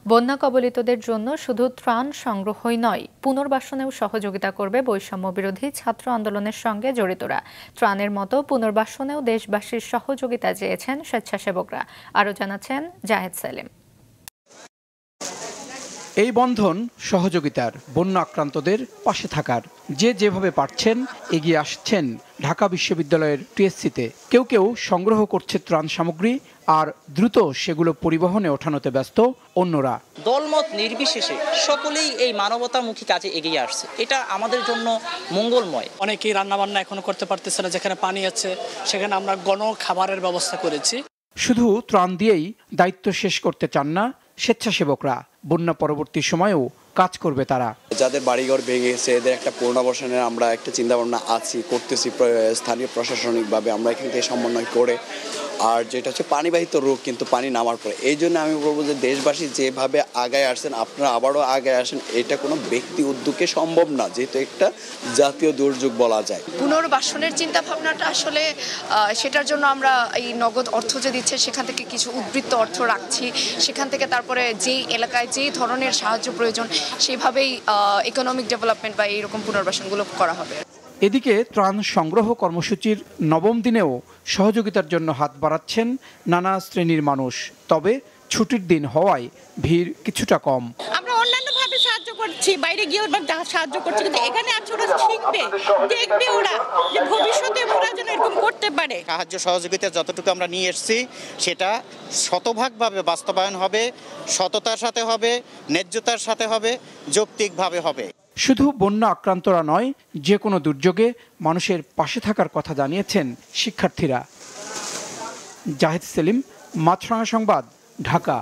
বন্যা কবলিতদের জন্য শুধু ত্রাণ সংগ্রহই নয়, পুনর্বাসনেও সহযোগিতা করবে বৈষম্য বিরোধী ছাত্র আন্দোলনের সঙ্গে জড়িতরা। ত্রাণের মতো পুনর্বাসনেও দেশবাসীর সহযোগিতা চেয়েছেন স্বেচ্ছাসেবকরা। আরও জানাচ্ছেন জাহেদ সেলিম। এই বন্ধন সহযোগিতার, বন্যা আক্রান্তদের পাশে থাকার। যে যেভাবে পারছেন এগিয়ে আসছেন ঢাকা বিশ্ববিদ্যালয়ের টিএসসিতে। কেউ কেউ সংগ্রহ করছে ত্রাণ সামগ্রী, আর দ্রুত সেগুলো পরিবহনে ওঠানোতে ব্যস্ত অন্যরা। দলমত নির্বিশেষে সকলেই এই মানবতামুখী কাজে এগিয়ে আসছে। এটা আমাদের জন্য মঙ্গলময়। অনেকেই রান্নাবান্না এখনো করতে পারতেছে না, যেখানে পানি আছে সেখানে আমরা গণ খাবারের ব্যবস্থা করেছি। শুধু ত্রাণ দিয়েই দায়িত্ব শেষ করতে চান না স্বেচ্ছাসেবকরা। বন্যা পরবর্তী সময়েও কাজ করবে তারা। যাদের বাড়িঘর ভেঙেছে এদের একটা পুনর্বাসনের আমরা একটা চিন্তাভাবনা করতেছি স্থানীয় প্রশাসনিকভাবে আমরা এখান থেকে সমন্বয় করে। আর যেটা হচ্ছে পানিবাহিত রোগ, কিন্তু পানি নামার পরে। এই জন্য আমি বলবো যে দেশবাসী যেভাবে আগায় আসছেন আপনারা আবারও আগায় আসেন। এটা কোনো ব্যক্তি উদ্যোগে সম্ভব না, যেহেতু একটা জাতীয় দুর্যোগ বলা যায়। পুনর্বাসনের চিন্তা ভাবনাটা আসলে সেটার জন্য আমরা এই নগদ অর্থ যে দিচ্ছে সেখান থেকে কিছু উদ্বৃত্ত অর্থ রাখছি। সেখান থেকে তারপরে যেই এলাকায় যেই ধরনের সাহায্য প্রয়োজন সেভাবেই ইকোনমিক ডেভেলপমেন্ট বা এইরকম পুনর্বাসনগুলো করা হবে। এদিকে ত্রাণ সংগ্রহ কর্মসূচির নবম দিনেও সহযোগিতার জন্য হাত বাড়াচ্ছেন নানা শ্রেণীর মানুষ। তবে ছুটির দিন হওয়ায় ভিড় কিছুটা কম। আমরা অন্যান্যভাবে সাহায্য করছি, বাইরে গিয়ে ওরা সাহায্য করছি, কিন্তু এখানে আছে ওরা শিখবে, দেখবে ওরা যে ভবিষ্যতে ওরা যেন এরকম করতে পারে। সাহায্য সহযোগিতা যতটুকু আমরা নিয়ে এসেছি সেটা শতভাগভাবে বাস্তবায়ন হবে, সততার সাথে হবে, ন্যায্যতার সাথে হবে, যৌক্তিকভাবে হবে। শুধু বন্যা আক্রান্তরা নয়, যে কোনো দুর্যোগে মানুষের পাশে থাকার কথা জানিয়েছেন শিক্ষার্থীরা। জাহেদ সেলিম, মাছরাঙা সংবাদ, ঢাকা।